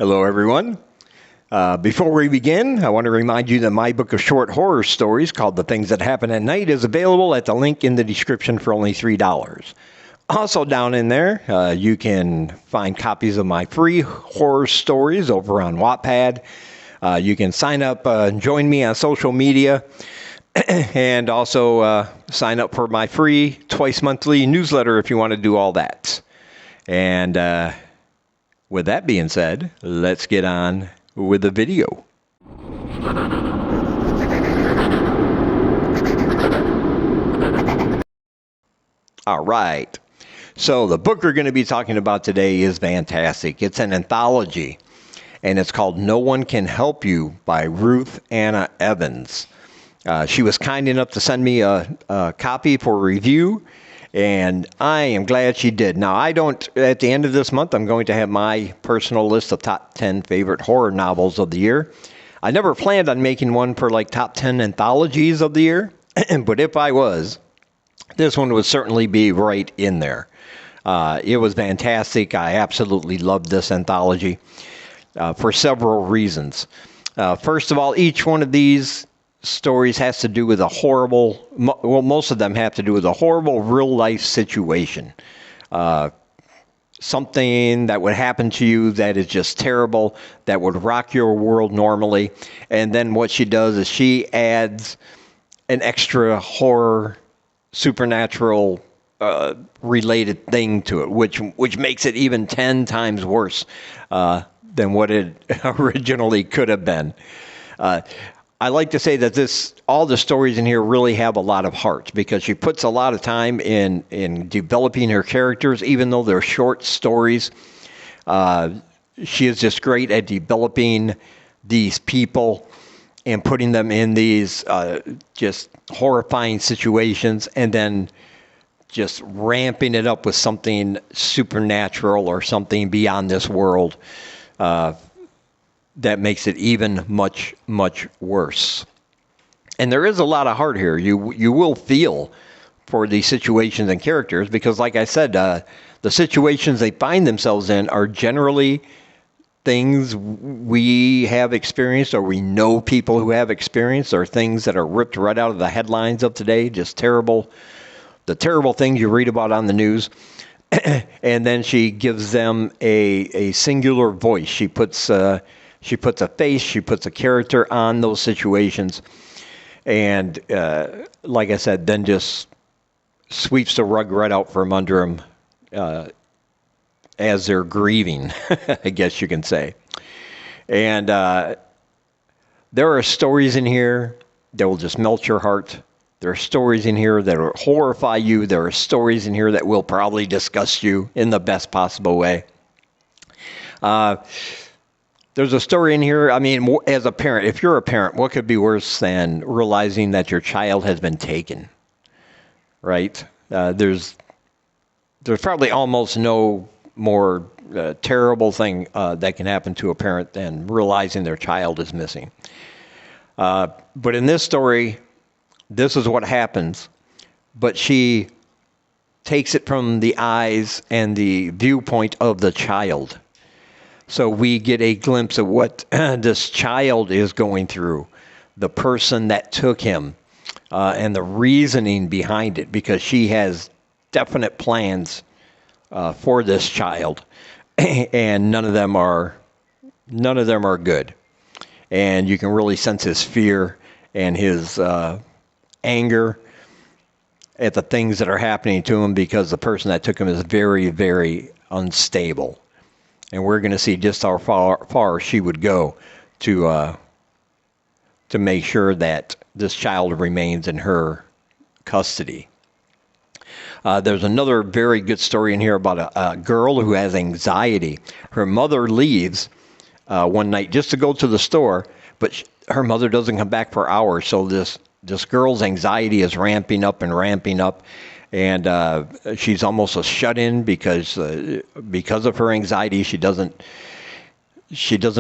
Hello, everyone. Before we begin, I want to remind you that my book of short horror stories called The Things That Happen at Night is available at the link in the description for only $3. Also down in there, you can find copies of my free horror stories over on Wattpad. You can sign up and join me on social media and also sign up for my free twice monthly newsletter if you want to do all that. And with that being said, let's get on with the video. All right. So the book we're going to be talking about today is fantastic. It's an anthology, and it's called No One Can Help You by Ruth Anna Evans. She was kind enough to send me a copy for review, and I am glad she did. Now, at the end of this month, I'm going to have my personal list of top 10 favorite horror novels of the year. I never planned on making one for like top 10 anthologies of the year, but if I was, this one would certainly be right in there. It was fantastic. I absolutely loved this anthology for several reasons. First of all, each one of these stories has to do with most of them have to do with a horrible real-life situation. Something that would happen to you that is just terrible, that would rock your world normally. And then what she does is she adds an extra horror, supernatural related thing to it, which makes it even 10 times worse than what it originally could have been. I like to say that all the stories in here really have a lot of heart because she puts a lot of time in developing her characters, even though they're short stories. She is just great at developing these people and putting them in these just horrifying situations and then just ramping it up with something supernatural or something beyond this world. That makes it even much, much worse. And there is a lot of heart here. You will feel for these situations and characters because, like I said, the situations they find themselves in are generally things we have experienced or we know people who have experienced, or things that are ripped right out of the headlines of today, just the terrible things you read about on the news. And then she gives them a singular voice. She puts a face, she puts a character on those situations, and like I said, then just sweeps the rug right out from under them as they're grieving, I guess you can say. And there are stories in here that will just melt your heart. There are stories in here that will horrify you. There are stories in here that will probably disgust you in the best possible way. There's a story in here, I mean, as a parent, if you're a parent, what could be worse than realizing that your child has been taken, right? There's probably almost no more terrible thing that can happen to a parent than realizing their child is missing. But in this story, this is what happens, but she takes it from the eyes and the viewpoint of the child. So we get a glimpse of what this child is going through, the person that took him, and the reasoning behind it, because she has definite plans for this child, and none of them are good. And you can really sense his fear and his anger at the things that are happening to him because the person that took him is very, very unstable. And we're going to see just how far she would go to make sure that this child remains in her custody. There's another very good story in here about a girl who has anxiety. Her mother leaves one night just to go to the store, but her mother doesn't come back for hours. So this girl's anxiety is ramping up, and she's almost a shut-in because of her anxiety. She doesn't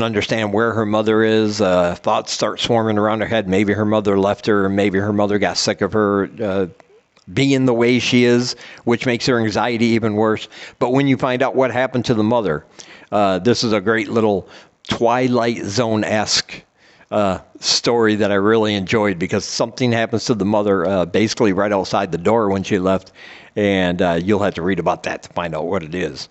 understand where her mother is. Thoughts start swarming around her head. Maybe her mother left her. Maybe her mother got sick of her being the way she is, which makes her anxiety even worse. But when you find out what happened to the mother, This is a great little Twilight Zone-esque story that I really enjoyed, because something happens to the mother basically right outside the door when she left, and you'll have to read about that to find out what it is.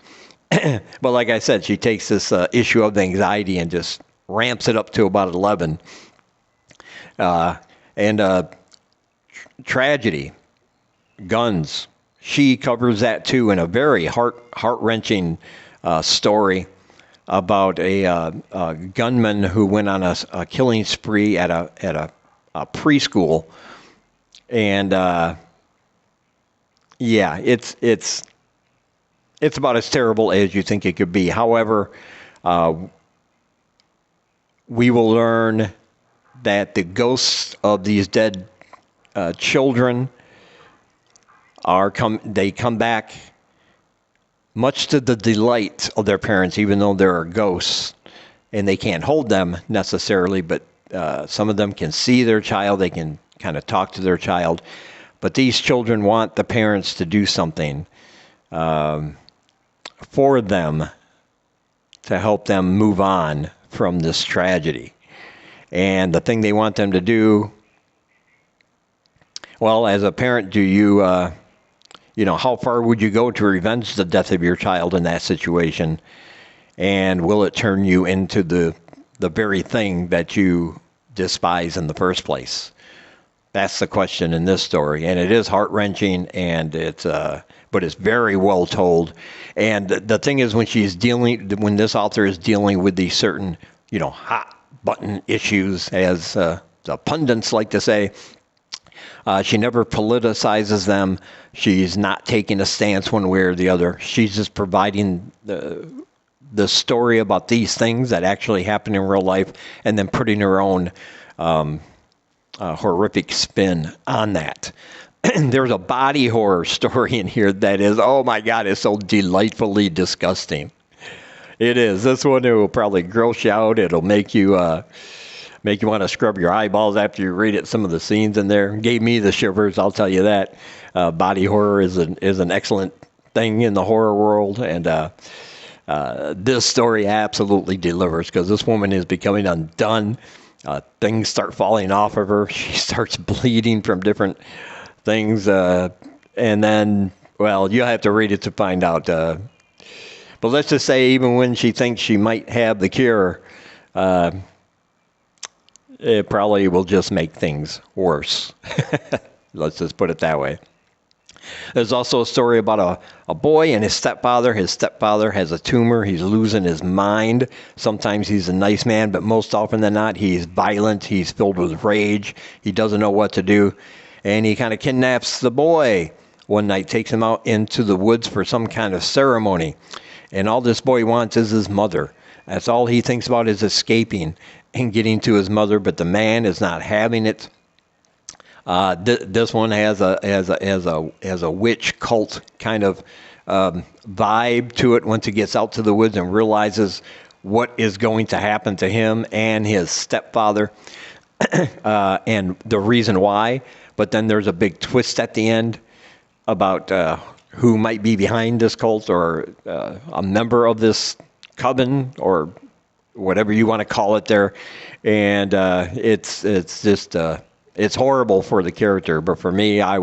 But like I said, she takes this issue of anxiety and just ramps it up to about 11. And tragedy, guns. She covers that too in a very heart-wrenching story about a gunman who went on a killing spree at a preschool, and yeah, it's about as terrible as you think it could be. However, we will learn that the ghosts of these dead children they come back, much to the delight of their parents, even though there are ghosts and they can't hold them necessarily, but some of them can see their child, they can kind of talk to their child. But these children want the parents to do something for them to help them move on from this tragedy. And the thing they want them to do, well, as a parent, do you, how far would you go to revenge the death of your child in that situation? And will it turn you into the very thing that you despise in the first place? That's the question in this story. And it is heart-wrenching, and but it's very well told. And the thing is, when this author is dealing with these certain, hot button issues, as the pundits like to say, she never politicizes them. She's not taking a stance one way or the other. She's just providing the story about these things that actually happen in real life, and then putting her own horrific spin on that. There's a body horror story in here that is, oh my God, it's so delightfully disgusting. It is. This one, it will probably gross you out. It'll make you want to scrub your eyeballs after you read it. Some of the scenes in there gave me the shivers, I'll tell you that. Body horror is an excellent thing in the horror world, and this story absolutely delivers, because this woman is becoming undone. Things start falling off of her. She starts bleeding from different things, and then, well, you'll have to read it to find out. But let's just say, even when she thinks she might have the cure, it probably will just make things worse. Let's just put it that way. There's also a story about a boy and his stepfather. His stepfather has a tumor. He's losing his mind. Sometimes he's a nice man, but most often than not, he's violent. He's filled with rage. He doesn't know what to do. And he kind of kidnaps the boy one night, takes him out into the woods for some kind of ceremony. And all this boy wants is his mother. That's all he thinks about, is escaping and getting to his mother. But the man is not having it. This one has a witch cult kind of vibe to it once he gets out to the woods and realizes what is going to happen to him and his stepfather, and the reason why. But then there's a big twist at the end about who might be behind this cult, or a member of this coven, or whatever you want to call it there. And it's just it's horrible for the character, but for me, I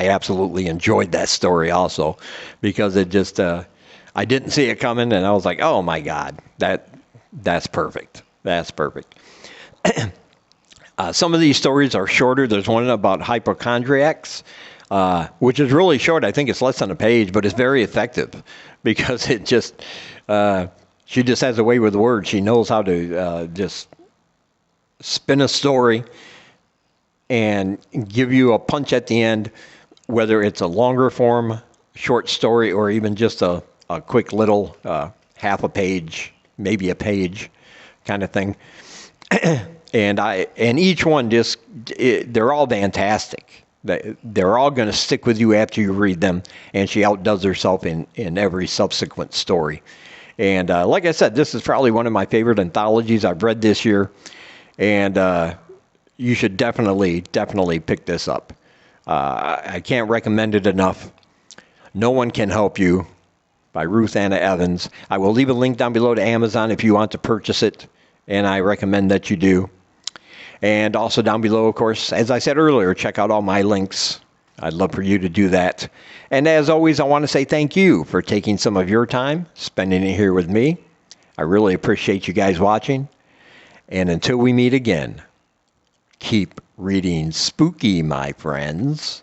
absolutely enjoyed that story also, because it just I didn't see it coming, and I was like, oh my God, that's perfect. That's perfect. Some of these stories are shorter. There's one about hypochondriacs, which is really short. I think it's less than a page, but it's very effective, because it just she just has a way with words. She knows how to just spin a story and give you a punch at the end, whether it's a longer form short story or even just a quick little half a page, maybe a page kind of thing. And each one they're all fantastic. They're all going to stick with you after you read them, and she outdoes herself in every subsequent story. And like I said, this is probably one of my favorite anthologies I've read this year, and you should definitely pick this up. I can't recommend it enough. No One Can Help You by Ruth Anna Evans. I will leave a link down below to Amazon if you want to purchase it, and I recommend that you do. And also down below, of course, as I said earlier, check out all my links. I'd love for you to do that. And as always, I want to say thank you for taking some of your time, spending it here with me. I really appreciate you guys watching. And until we meet again, keep reading spooky, my friends.